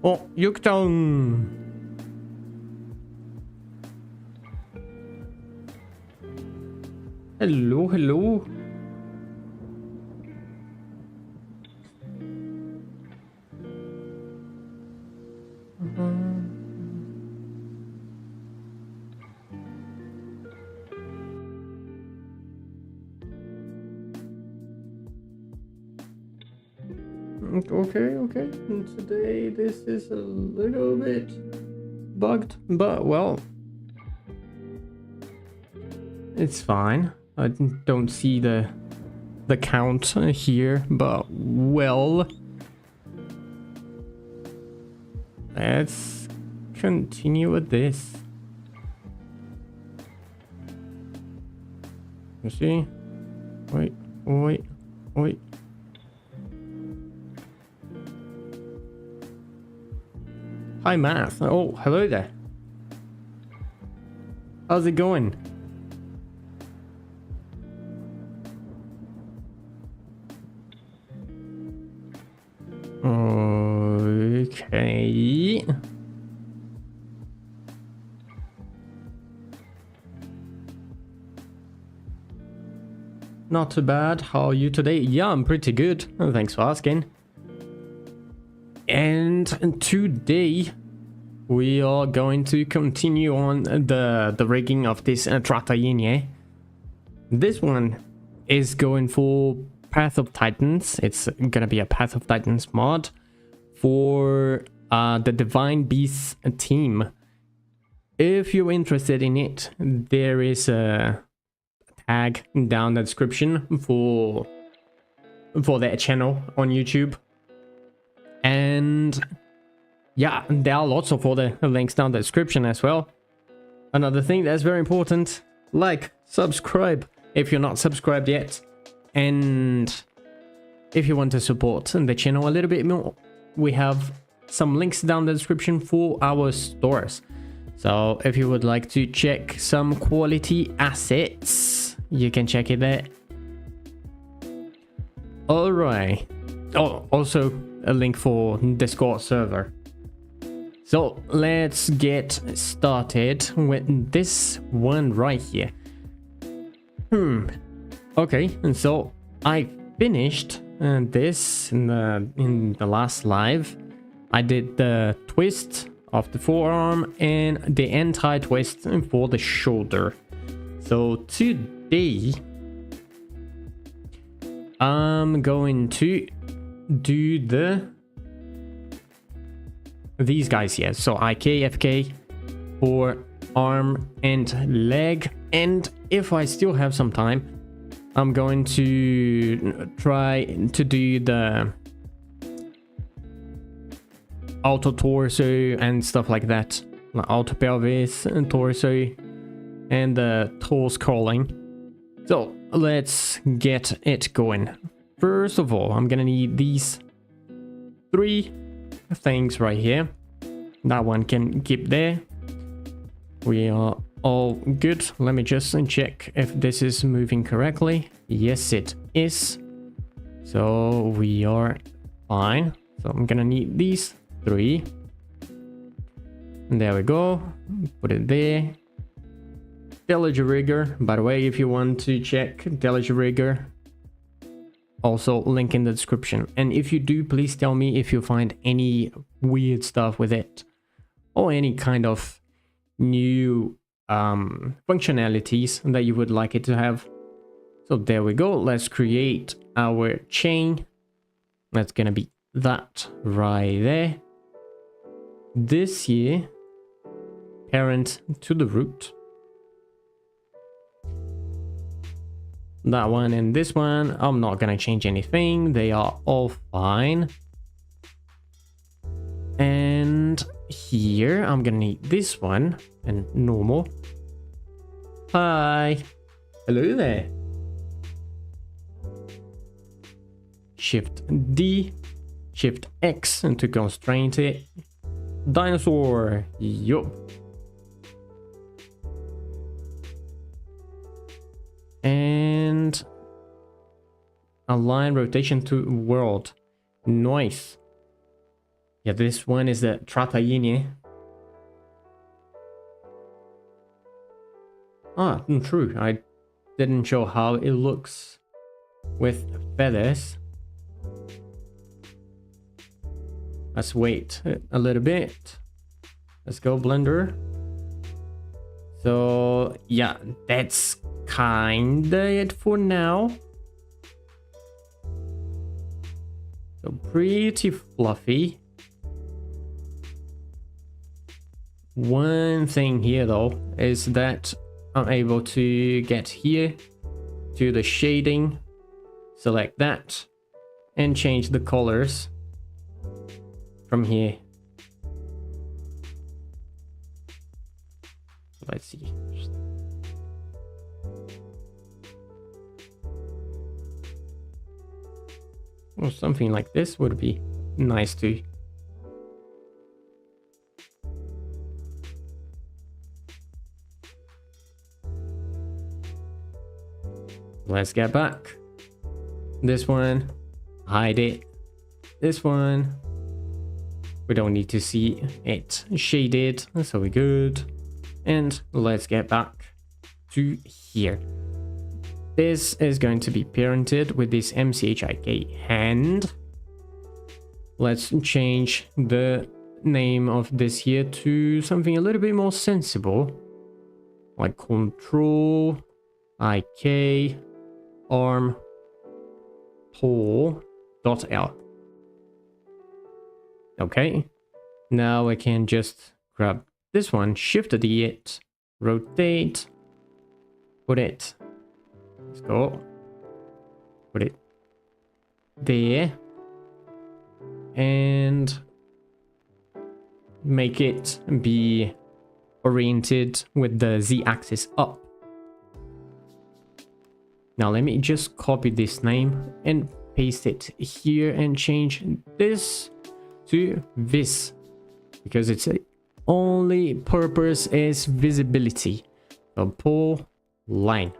Oh, Yukdong. Hello, hello. Okay. Today this is a little bit bugged, but well, it's fine. I don't see the count here, but well, let's continue with this. You see? Wait. Hi, Math. Oh, hello there. How's it going? Okay. Not too bad. How are you today? Yeah, I'm pretty good. Thanks for asking. And today we are going to continue on the rigging of this Tratayenia. This one is going for Path of Titans. It's gonna be a Path of Titans mod for the Divine Beasts team. If you're interested in it, there is a tag down the description for their channel on YouTube. And yeah, there are lots of other links down the description as well. Another thing that's very important, like, subscribe if you're not subscribed yet. And if you want to support the channel a little bit more, we have some links down the description for our stores. So if you would like to check some quality assets, you can check it there. Alright. Oh, also a link for Discord server. So let's get started with this one right here. Okay, and so I finished this in the last live. I did the twist of the forearm and the anti-twist for the shoulder. So today I'm going to do these guys here. So IK, FK for arm and leg. And if I still have some time, I'm going to try to do the auto torso and stuff like that. Auto pelvis and torso and the toes curling. So let's get it going. First of all, I'm gonna need these 3 things right here. That one can keep there. We are all good. Let me just check if this is moving correctly. Yes, it is. So we are fine. So I'm gonna need these 3. And there we go. Put it there. Delige rigger. By the way, if you want to check Delige rigger, also link in the description. And if you do, please tell me if you find any weird stuff with it or any kind of new functionalities that you would like it to have. So there we go. Let's create our chain. That's gonna be that right there. This here, parent to the root. That one and this one, I'm not gonna change anything. They are all fine. And here, I'm gonna need this one and normal. Hi. Hello there. Shift D, Shift X, and to constrain it. Dinosaur, yup. And align rotation to world. Nice. Yeah, this one is the Tratayenia. Ah, true. I didn't show how it looks with feathers. Let's wait a little bit. Let's go, Blender. So yeah, that's kinda it for now. So pretty fluffy. One thing here though is that I'm able to get here to the shading, select that, and change the colors from here. Let's see. Well, something like this would be nice too. Let's get back. This one, hide it. This one, we don't need to see it shaded, so we're good. And let's get back to here. This is going to be parented with this MCHIK hand. Let's change the name of this here to something a little bit more sensible, like Control IK arm pull.L. Okay, now I can just grab this one, shift D it, rotate, put it, let's go, put it there, and make it be oriented with the Z axis up. Now let me just copy this name and paste it here and change this to this, because its only purpose is visibility. So pull line.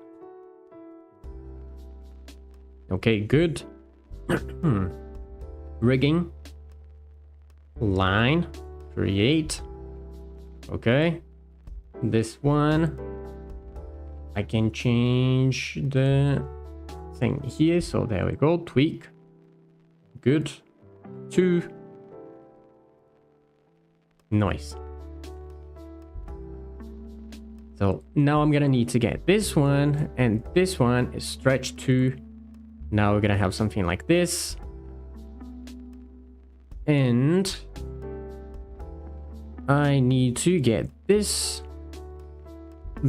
Okay, good. Rigging line, create. Okay, this one I can change the thing here, so there we go, tweak, good, 2, nice. So now I'm gonna need to get this one, and this one is stretched to, now we're gonna have something like this, and I need to get this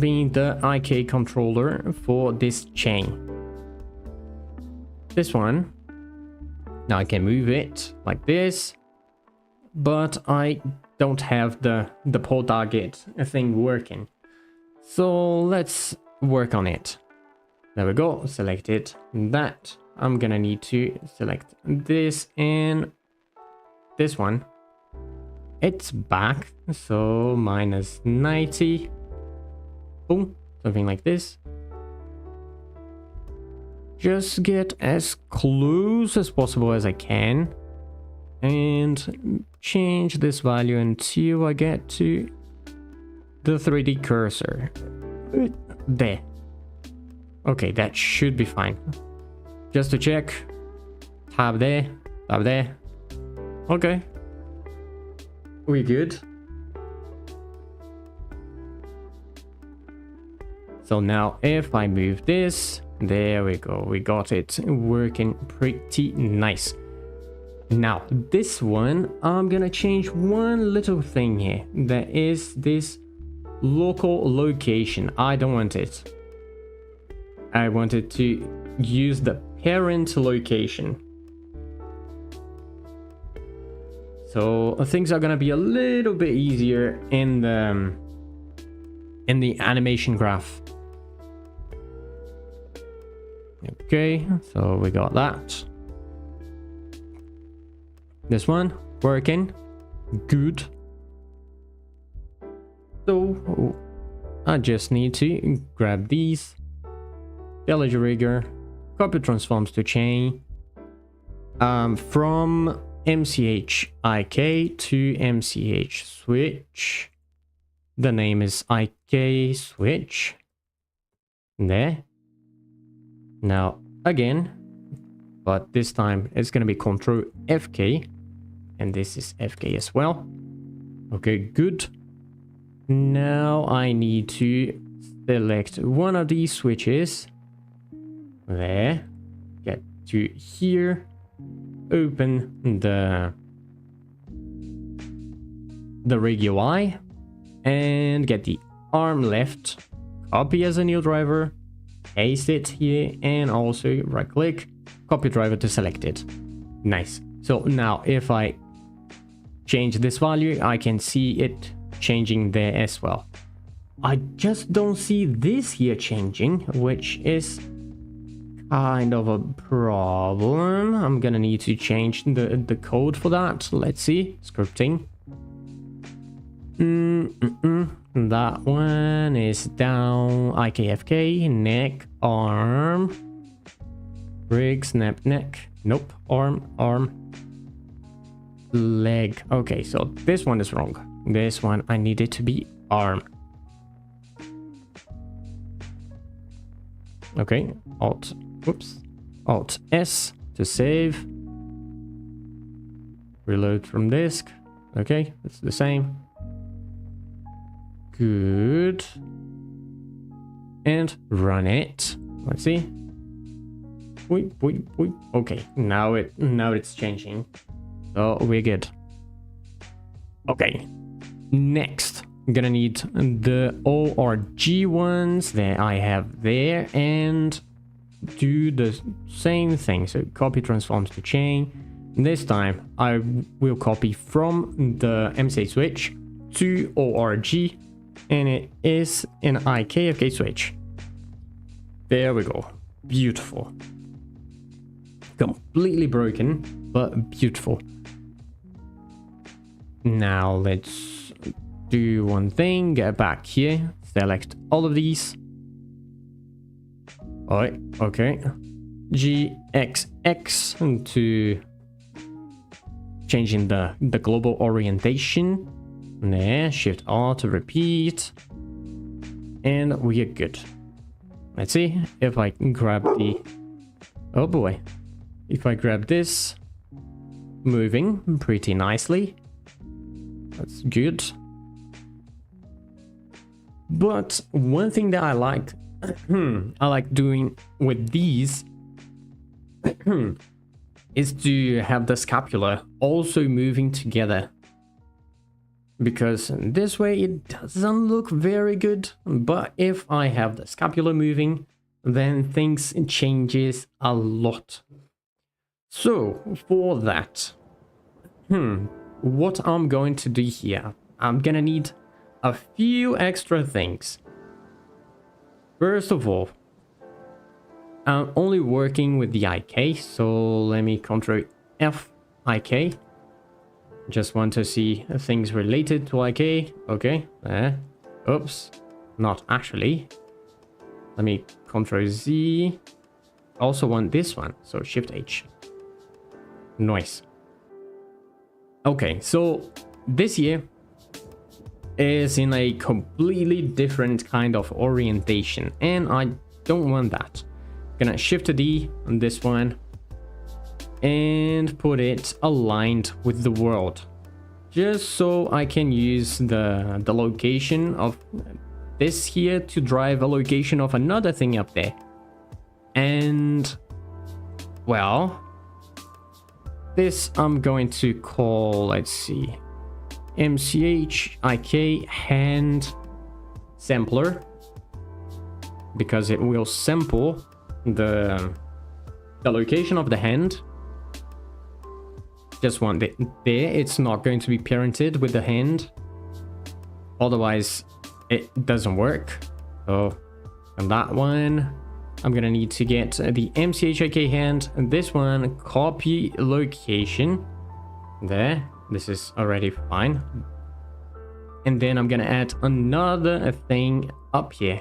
being the IK controller for this chain. This one, now I can move it like this, but I don't have the pull target thing working. So let's work on it. There we go, select it, that. I'm gonna need to select this and this one. It's back, so minus 90. Boom, something like this. Just get as close as possible as I can and change this value until I get to the 3D cursor. There. Okay, that should be fine. Just to check. Tab there, tab there. Okay. We good. So now if I move this, there we go, we got it working pretty nice. Now this one, I'm gonna change one little thing here. That is this local location. I don't want it. I wanted to use the parent location. So things are gonna be a little bit easier in the animation graph. Okay, so we got that. This one working. Good. So I just need to grab these. Delage rigger. Copy transforms to chain. From MCH IK to MCH switch. The name is IK switch. There. Now again, but this time it's gonna be Ctrl FK, and this is FK as well. Okay, good. Now I need to select one of these switches. There. Get to here. Open the rig UI and get the arm left. Copy as a new driver. Paste it here and also right click. Copy driver to select it. Nice. So now if I change this value, I can see it changing there as well. I just don't see this here changing, which is kind of a problem. I'm gonna need to change the code for that. Let's see. Scripting. That one is down. IKFK. Neck. Arm. Rig. Snap. Neck. Nope. Arm. Leg. Okay, so this one is wrong. This one I need it to be arm. Okay. Alt S to save. Reload from disk. Okay, it's the same. Good. And run it. Let's see. Wait. Okay, now it's changing. So we're good. Okay. Next, I'm gonna need the ORG ones that I have there and do the same thing. So copy transforms to chain. This time I will copy from the MCA switch to ORG, and it is an IKFK switch. There we go. Beautiful. Completely broken, but beautiful. Now let's do one thing. Get back here. Select all of these. Alright, okay. GXX to changing the global orientation. There, Shift R to repeat. And we are good. Let's see if I can grab the... Oh boy. If I grab this, moving pretty nicely. That's good. But one thing that I like doing with these is to have the scapula also moving together. Because this way it doesn't look very good. But if I have the scapula moving, then things changes a lot. So for that, what I'm going to do here, I'm gonna need a few extra things. First of all, I'm only working with the IK, so let me Ctrl F IK. Just want to see things related to IK. Okay, oops, not actually. Let me Ctrl Z. Also want this one, so Shift H. Nice. Okay, so this here is in a completely different kind of orientation, and I don't want that. Gonna Shift a D on this one and put it aligned with the world, just so I can use the location of this here to drive a location of another thing up there. And well, this I'm going to call, let's see, MCH IK hand sampler, because it will sample the location of the hand. Just want it there. It's not going to be parented with the hand, otherwise it doesn't work. So on that one I'm gonna need to get the MCHIK hand, and this one copy location. There. This is already fine. And then I'm gonna add another thing up here.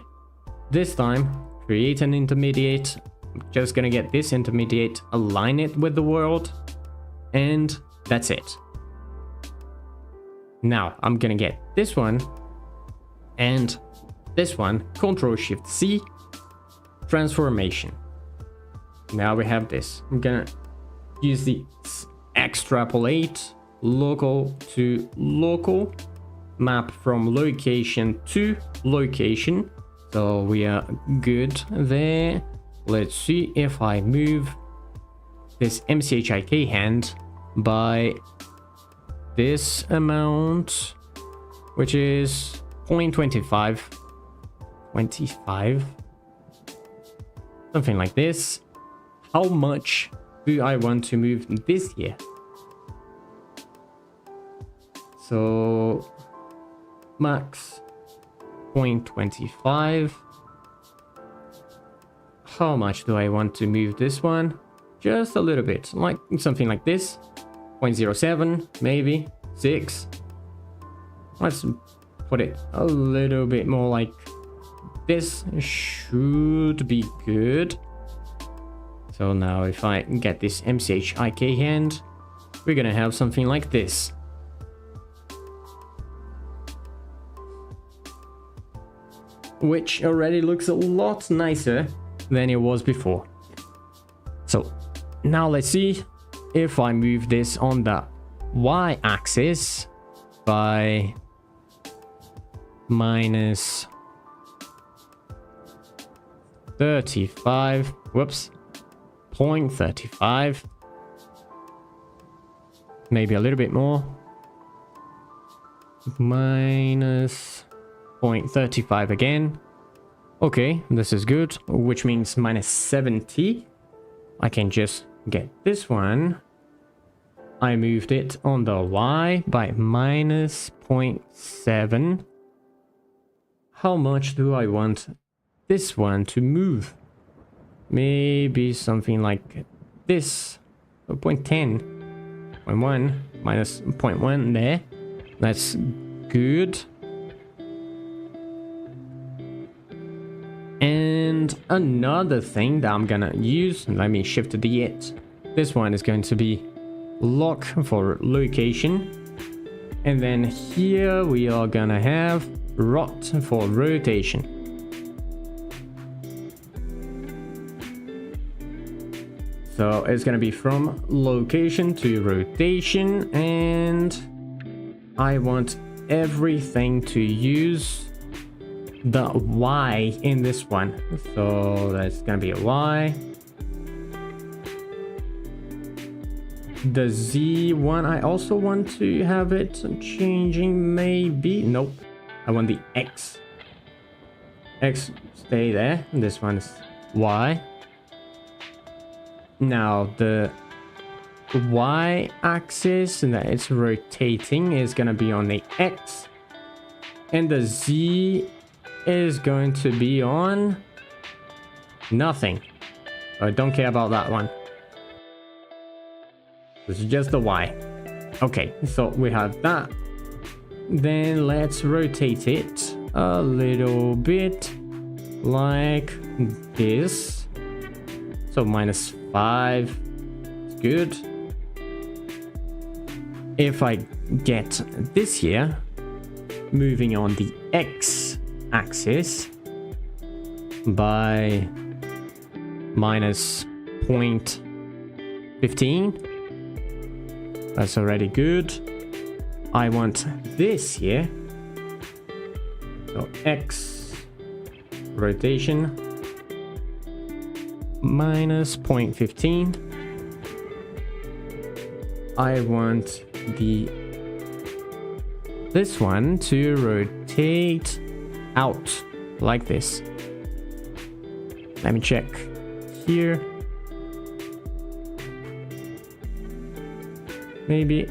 This time, create an intermediate. I'm just gonna get this intermediate, align it with the world, and that's it. Now I'm gonna get this one and this one, Ctrl-Shift-C, transformation. Now we have this. I'm gonna use the extrapolate local to local, map from location to location. So we are good there. Let's see if I move this MCHIK hand by this amount, which is 0.25, 25, something like this. How much do I want to move this here? So max 0.25. How much do I want to move this one? Just a little bit, like something like this. 0.07, maybe 6. Let's put it a little bit more like this. Should be good. So now if I get this MCHIK hand, we're gonna have something like this. Which already looks a lot nicer than it was before. So now let's see if I move this on the y-axis by minus 35, whoops, 0.35, maybe a little bit more, minus 0.35 again. Okay, this is good, which means minus 70. I can just get this one. I moved it on the y by minus 0.7. How much do I want this one to move? Maybe something like this. 0.10, 0.1, minus 0.1 there. That's good. And another thing that I'm gonna use, let me shift the it. This one is going to be lock for location. And then here we are gonna have rot for rotation. So it's gonna be from location to rotation, and I want everything to use the Y in this one. So that's gonna be a Y. The Z one, I also want to have it changing, maybe. Nope. I want the X. X stay there. This one is Y. Now the Y axis that it's rotating is gonna be on the X. And the Z is going to be on nothing. I don't care about that one. This is just the Y. Okay, so we have that. Then let's rotate it a little bit like this. So minus 5 is good. If I get this here, moving on the X axis by minus 0.15. That's already good. I want this here. So X rotation minus 0.15. I want this one to rotate out like this. Let me check here. Maybe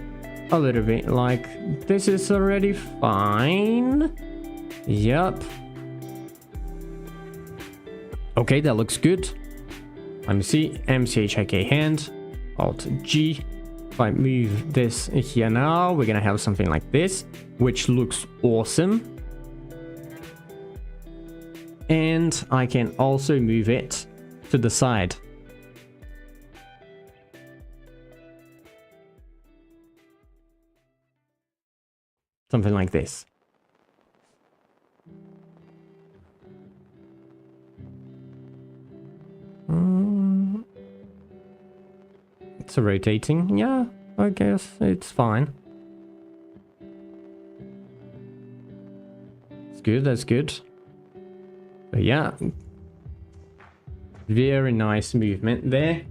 a little bit like this is already fine. Yep. Okay, that looks good. Let me see. MCHIK hand, Alt G, if I move this here now, we're gonna have something like this, which looks awesome. And I can also move it to the side. Something like this. It's rotating. Yeah, I guess it's fine. It's good, that's good. But yeah. Very nice movement there.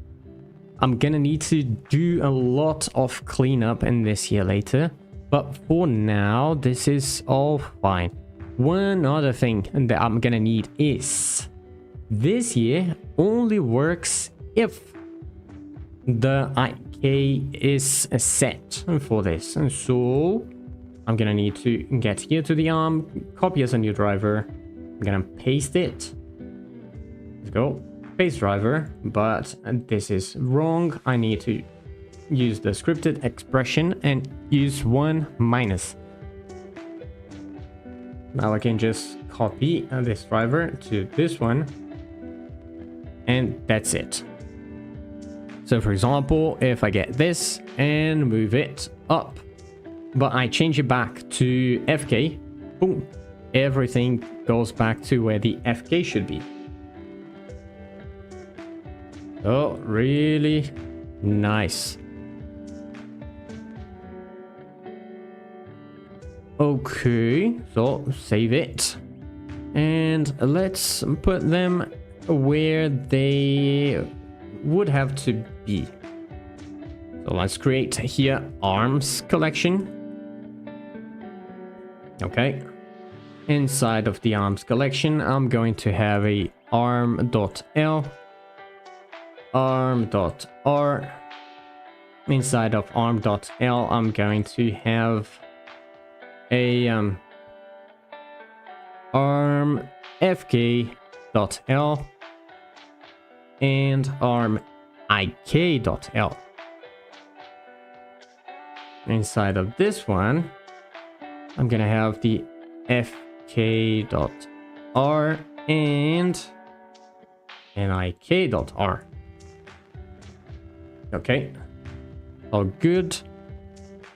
I'm gonna need to do a lot of cleanup in this here later. But for now, this is all fine. One other thing that I'm gonna need is... this here only works if the IK is set for this. And so I'm gonna need to get here to the arm, copy as a new driver. I'm gonna paste it. Let's go. Paste driver, but this is wrong. I need to use the scripted expression and use 1 minus. Now I can just copy this driver to this one. And that's it. So for example, if I get this and move it up, but I change it back to FK, boom, everything goes back to where the FK should be. Oh, really nice. Okay, so save it. And let's put them where they would have to be. So let's create here arms collection. Okay. Inside of the arms collection, I'm going to have a arm.l, arm.r. Inside of arm.l, I'm going to have a arm fk.l and arm ik.l. Inside of this one, I'm gonna have the fk.r and ik.r. Okay, all good.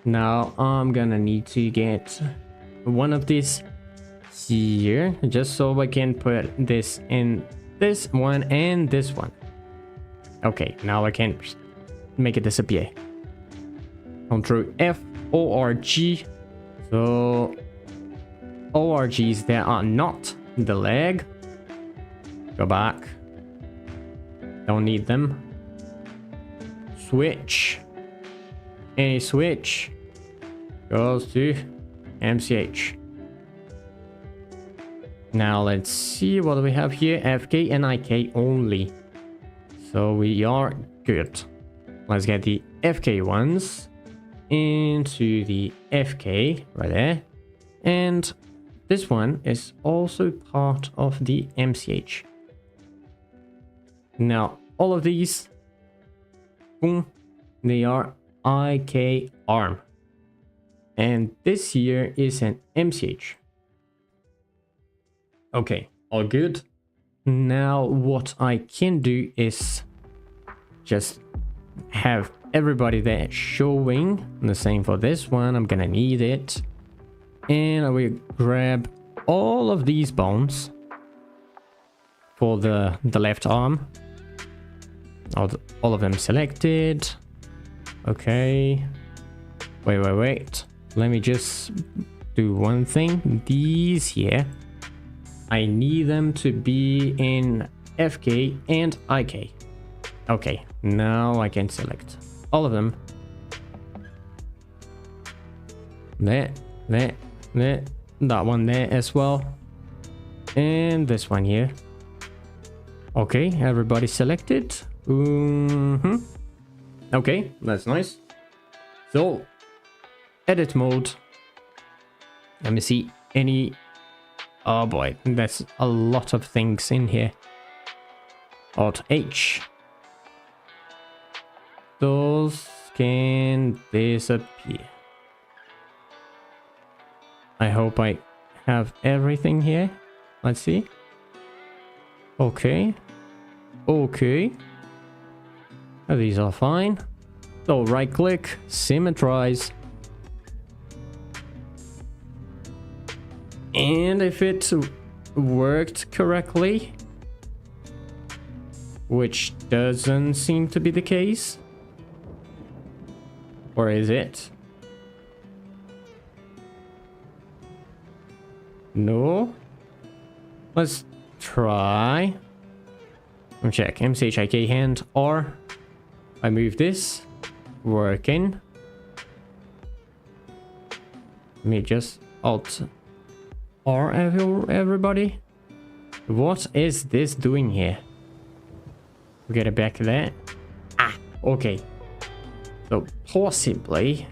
Now I'm gonna need to get one of these here, just so I can put this in this one and this one. Okay, now I can make it disappear. Control F, ORG. So ORGs that are not the leg. Go back. Don't need them. Switch. Any switch goes to MCH. Now let's see what we have here. FK and IK only. So we are good. Let's get the FK ones into the FK right there. And this one is also part of the MCH. Now all of these, boom, they are IK arm. And this here is an MCH. Okay, all good. Now what I can do is just have everybody there showing. The same for this one. I'm gonna need it. And I will grab all of these bones for the left arm. All of them selected. Okay. Wait. Let me just do one thing. These here, I need them to be in FK and IK. Okay, now I can select all of them. There, that one there as well. And this one here. Okay, everybody selected. Okay, that's nice. So, edit mode. Let me see any... Oh boy, there's a lot of things in here. Alt H. Those can disappear. I hope I have everything here. Let's see. Okay. Okay. These are fine. So right click, symmetrize. And if it worked correctly, which doesn't seem to be the case, or is it? No. Let's try. Check MCHIK hand R. I move this. Working. Let me just Alt R everybody. What is this doing here? We get it back there. Ah, okay. So possibly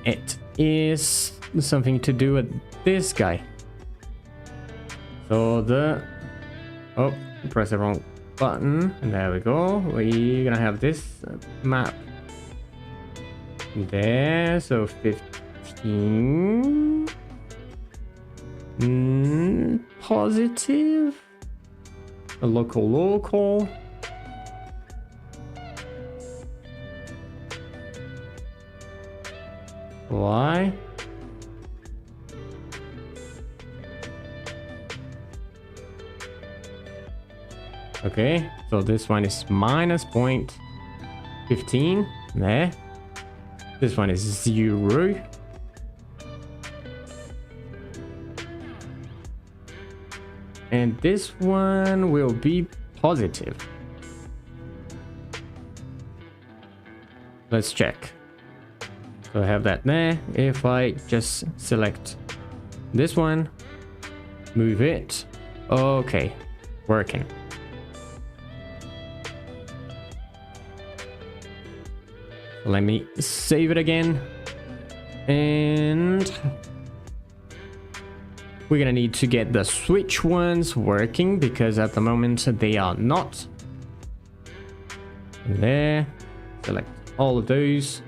it is something to do with this guy. So the... Oh, press the wrong button. There we go. We're gonna have this map there. So 15. Positive. A local. Why? Okay, so this one is minus 0.15 there. This one is 0. And this one will be positive. Let's check. So I have that there. If I just select this one, move it. Okay, working. Let me save it again. And we're gonna need to get the switch ones working because at the moment they are not. There. Select all of those.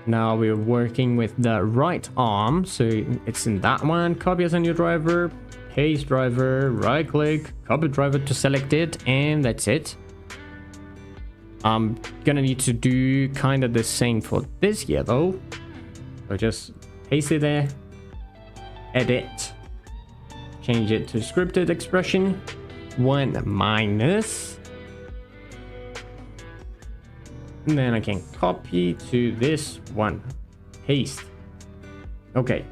Now we're working with the right arm. So it's in that one. Copy as a new driver. Paste driver. Right click. Copy driver to select it. And that's it. I'm gonna need to do kind of the same for this here though. So just paste it there. Edit. Change it to scripted expression. 1 minus. And then I can copy to this one. Paste. Okay.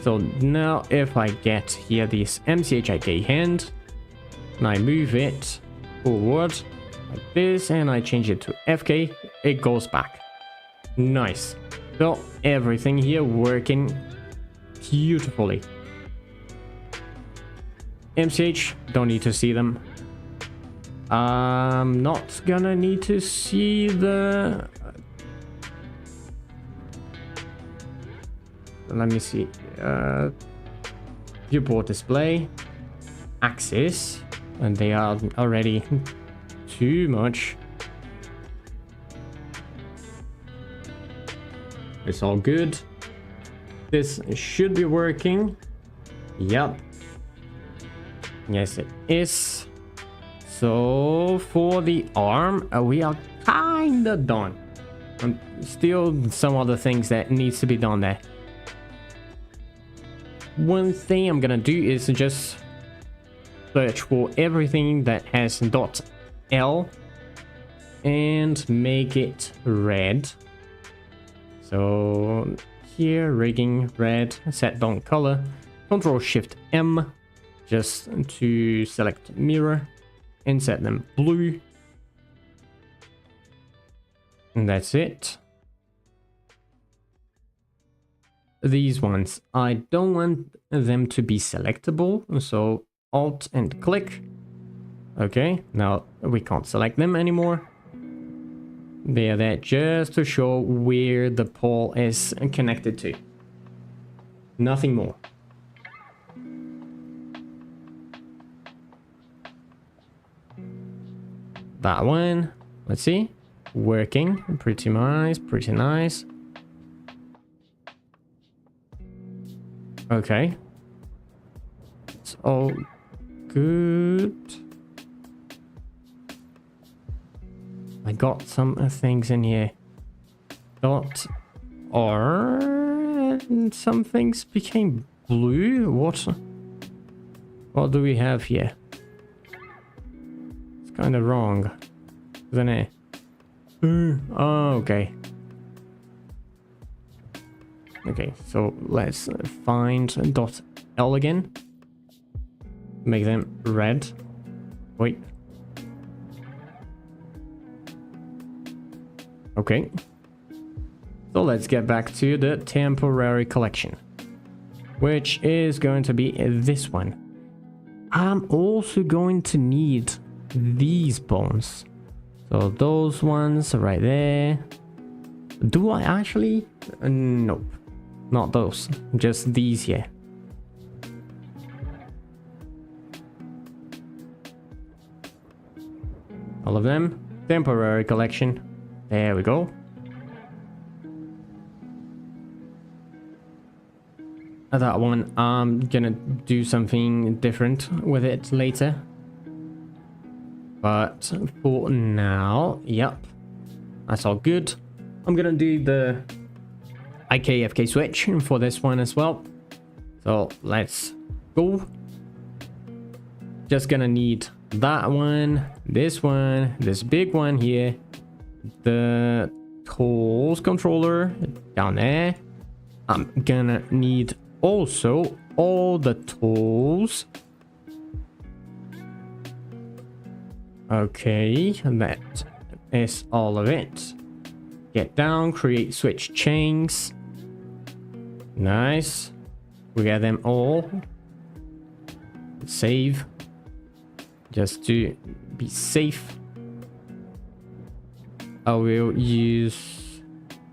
So now if I get here this MCHIK hand, and I move it forward like this, and I change it to FK, it goes back. Nice. So everything here working beautifully. MCH, don't need to see them. I'm not gonna need to see the... Let me see. Viewport display. Axis. And they are already too much. It's all good. This should be working. Yep. Yes, it is. So for the arm, we are kinda done. Still some other things that needs to be done there. One thing I'm gonna do is just search for everything that has .L and make it red. So here, rigging red, set down color, Control Shift M just to select mirror and set them blue. And that's it. These ones, I don't want them to be selectable, so Alt and click. Okay, now we can't select them anymore. They are there just to show where the pole is connected to. Nothing more. that one. Let's see. Working. Pretty nice. Pretty nice. Okay. It's all good. I got some things in here. Dot R, and some things became blue. What do we have here? It's kind of wrong, isn't it? Oh, okay. Okay, so let's find dot L again. Make them red. Wait. Okay. So let's get back to the temporary collection, which is going to be this one. I'm also going to need these bones. So those ones right there. Do I actually? Nope. Not those. Just these here. All of them. Temporary collection. There we go. That one, I'm gonna do something different with it later. But for now, yep. That's all good. I'm gonna do the IKFK switch for this one as well. So let's go. Just gonna need that one, this big one here, the tools controller down there. I'm gonna need also all the tools. Okay, that is all of it. Get down, create switch chains. Nice. We got them all. Save. Just to be safe. I will use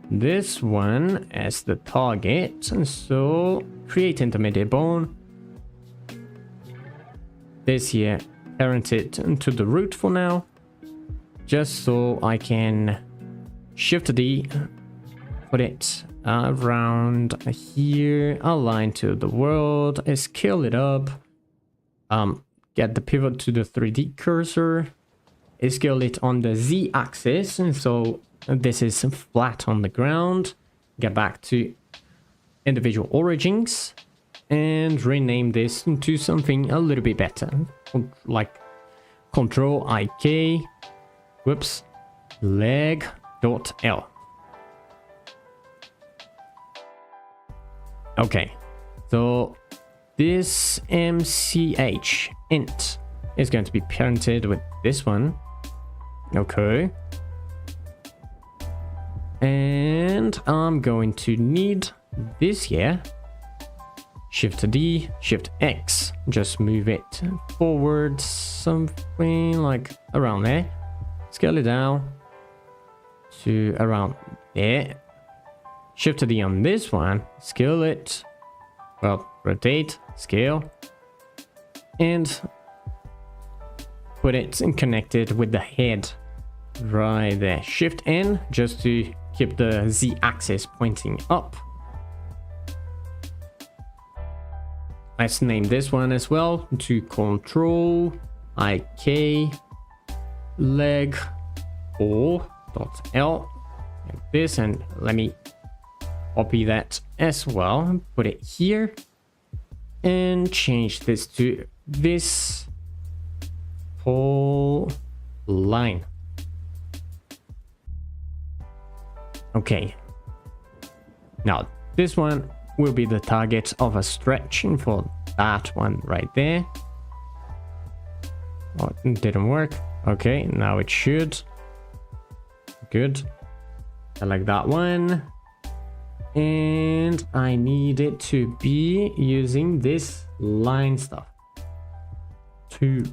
this one as the target. So create intermediate bone. This here, parent it to the root for now. Just so I can shift D, put it around here, align to the world, scale it up, get the pivot to the 3D cursor, scale it on the Z axis, and so this is flat on the ground. Get back to individual origins and rename this to something a little bit better, like Control IK, whoops, leg.L. Okay, so this MCH int is going to be parented with this one. Okay. And I'm going to need this here. Shift D, Shift X. Just move it forward something like around there. Scale it down to around there. Shift D on this one. Scale it. Well, rotate, scale. And put it connected with the head right there. Shift N just to keep the Z axis pointing up. Let's name this one as well to Control IK leg or.L like this, and let me copy that as well, put it here and change this to this whole line. Okay, now this one will be the target of a stretch for that one right there. Oh, it didn't work. Okay, now it should. Good. I like that one. And I need it to be using this line stuff. 2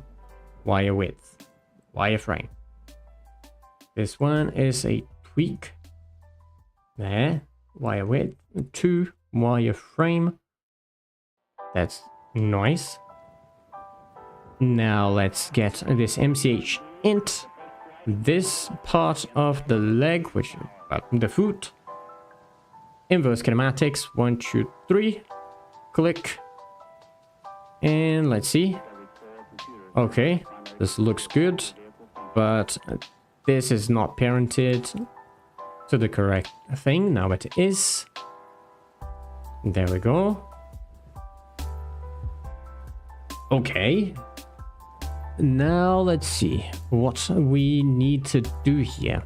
wire width, wireframe. This one is a tweak. There, wire width, 2 wireframe. That's nice. Now let's get this MCH int this part of the leg, which the foot. Inverse kinematics, 1, 2, 3. Click. And let's see. Okay, this looks good, but this is not parented to the correct thing. Now it is. There we go. Okay. Now let's see what we need to do here.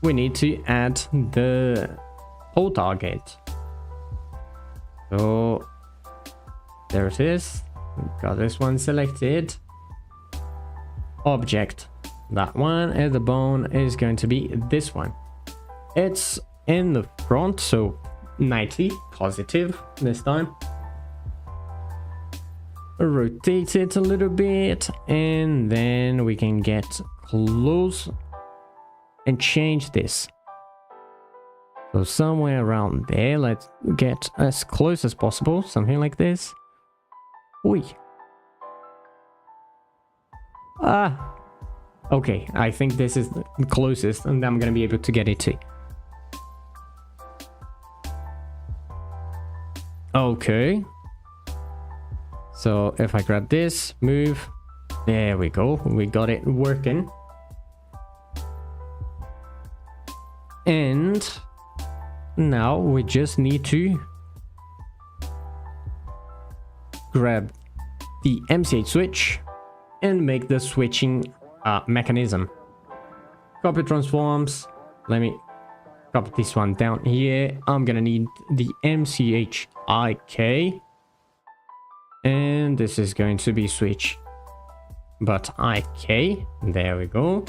We need to add the pole target. So there it is. Got this one selected. Object. That one, and the bone is going to be this one. It's in the front, so 90 positive this time. Rotate it a little bit, and then we can get close and change this. So somewhere around there, let's get as close as possible, something like this. Oi. Ah. Okay, I think this is the closest, and I'm gonna be able to get it too. Okay. So if I grab this, move, there we go. We got it working. And now we just need to grab the MCH switch and make the switching mechanism. Copy transforms. Let me copy this one down here. I'm gonna need the MCH IK. And this is going to be switch but IK. There we go.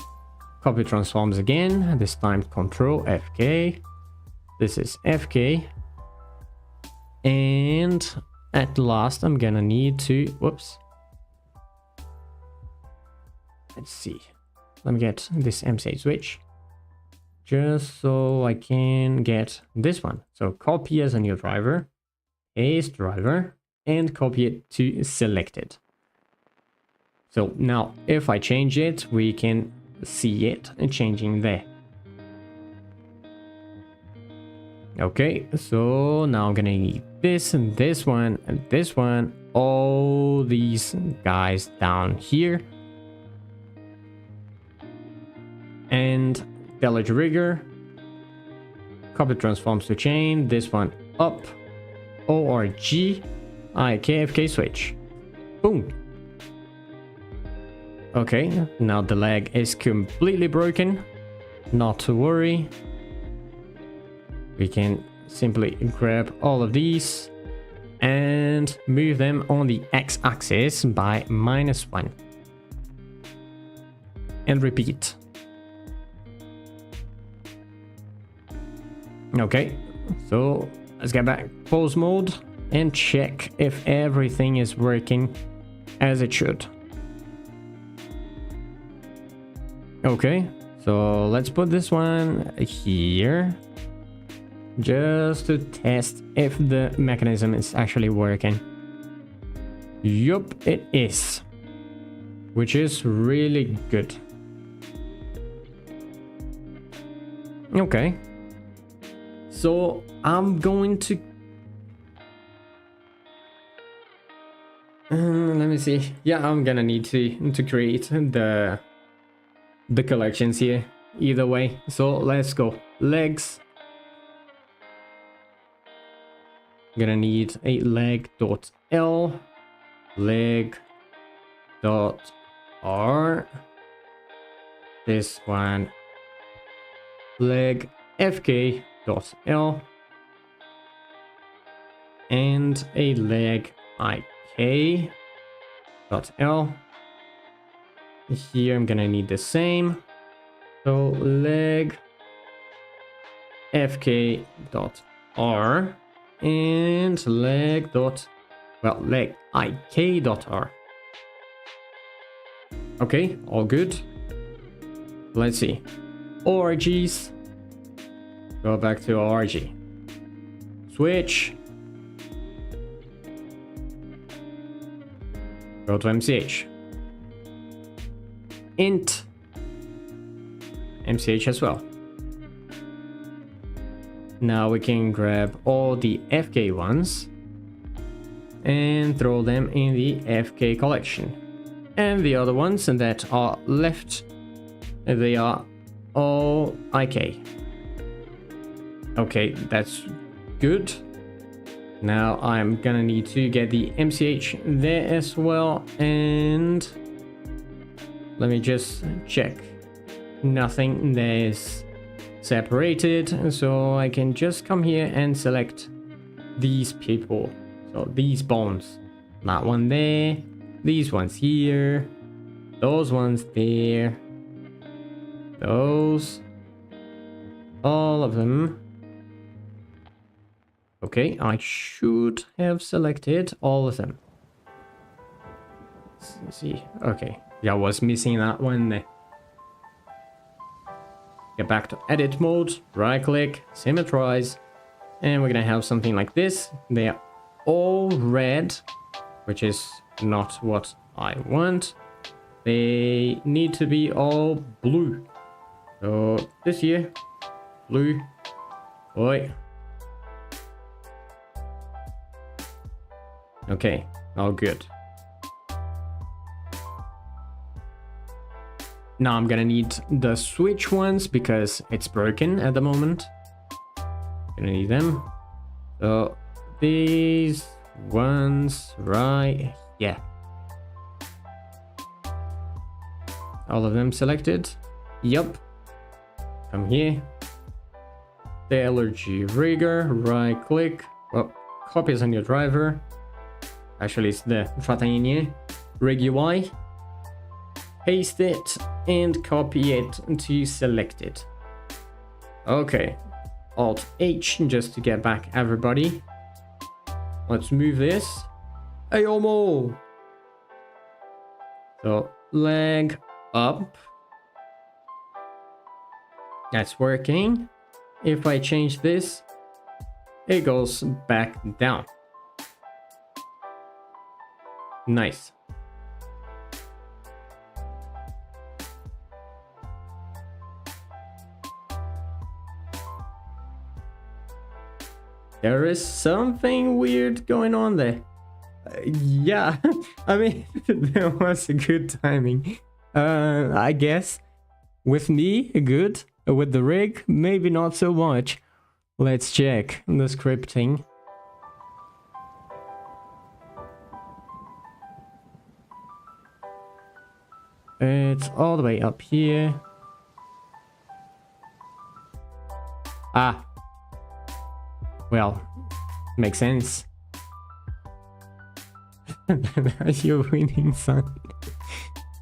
Copy transforms again. This time Control FK. This is FK. And at last I'm gonna need to, whoops. Let's see. Let me get this MCH switch. Just so I can get this one. So copy as a new driver. Paste driver. And copy it to selected. So now if I change it, we can see it changing there. Okay, so now I'm gonna need this and this one and this one, all these guys down here. And delete rigger, copy transforms to chain, this one up, ORG, IKFK switch. Boom. Okay, now the leg is completely broken. Not to worry. We can simply grab all of these and move them on the x-axis by -1. And repeat. Okay, so let's get back pause mode and check if everything is working as it should. Okay, so let's put this one here just to test if the mechanism is actually working. Yup, it is, which is really good. Okay, so I'm going to let me see. Yeah, I'm gonna need to create the collections here either way. So let's go. Legs. Gonna need a leg.l, leg.r, this one leg fk.l, and a leg ik.l. Here I'm gonna need the same, so leg fk.r and leg ik.r. Okay, all good. Let's see. ORGs. Go back to ORG. Switch. Go to MCH. int MCH as well. Now we can grab all the FK ones and throw them in the FK collection. And the other ones that are left, they are all IK. Okay, that's good. Now I'm gonna need to get the MCH there as well, and let me just check. Nothing there is separated, so I can just come here and select these people. So these bones, that one there, these ones here, those ones there, those, all of them. Okay, I should have selected all of them. Let's see. Okay, yeah, I was missing that one there. Get back to edit mode, right click, symmetrize, and we're gonna have something like this. They are all red, which is not what I want. They need to be all blue. So this here, blue, oi. Okay, all good. Now I'm gonna need the switch ones because it's broken at the moment. Gonna need them. So these ones right, yeah. All of them selected. Yup. Come here. The allergy rigger, right click. Oh, copies on your driver. Actually, it's the Tratayenia rig UI. Paste it and copy it to select it. Okay, Alt H just to get back everybody. Let's move this. Heyo! So leg up. That's working. If I change this, it goes back down. Nice. There is something weird going on there. Yeah, I mean, there was a good timing. I guess. With me, good. With the rig, maybe not so much. Let's check the scripting. It's all the way up here. Ah. Well, makes sense. You're winning, son.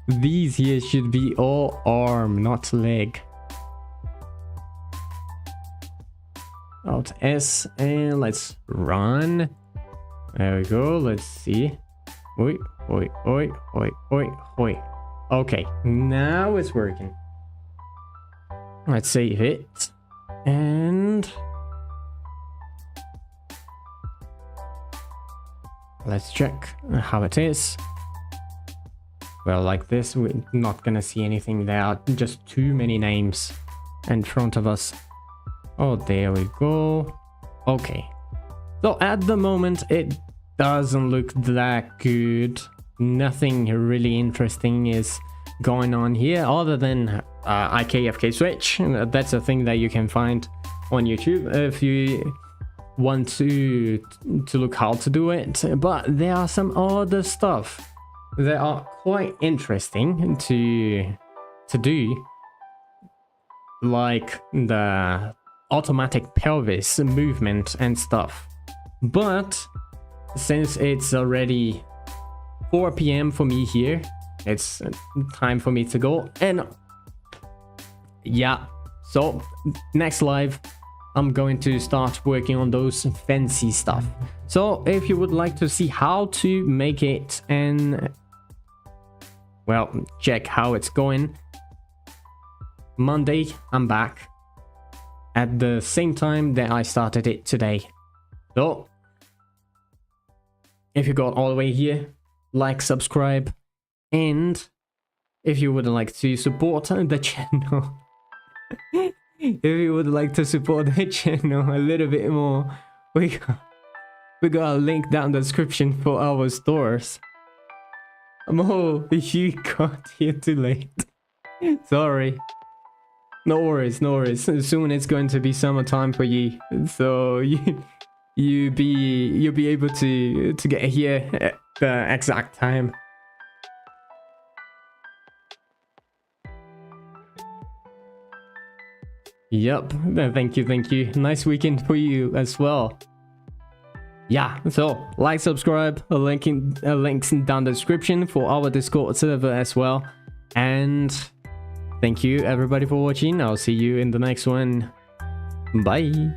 These here should be all arm, not leg. Alt S and let's run. There we go. Let's see. Oi, oi, oi, oi, oi, oi. Okay, now it's working. Let's save it. And let's check how it is. Well, like this, we're not gonna see anything. There are just too many names in front of us. Oh, there we go. Okay. So at the moment, it doesn't look that good. Nothing really interesting is going on here other than IKFK switch. That's a thing that you can find on YouTube if you want to look how to do it. But there are some other stuff that are quite interesting to do, like the automatic pelvis movement and stuff. But since it's already 4 p.m. for me here, it's time for me to go. And yeah, so next live I'm going to start working on those fancy stuff. So if you would like to see how to make it and, well, check how it's going, Monday I'm back at the same time that I started it today. So if you got all the way here, like, subscribe, and if you would like to support the channel, if you would like to support the channel a little bit more, we got a link down the description for our stores. Oh, you got here too late. Sorry. No worries, no worries. Soon it's going to be summertime for you, so you'll be able to get here at the exact time. Yep, thank you. Nice weekend for you as well. Yeah, so like, subscribe, links down the description for our Discord server as well. And thank you everybody for watching. I'll see you in the next one. Bye.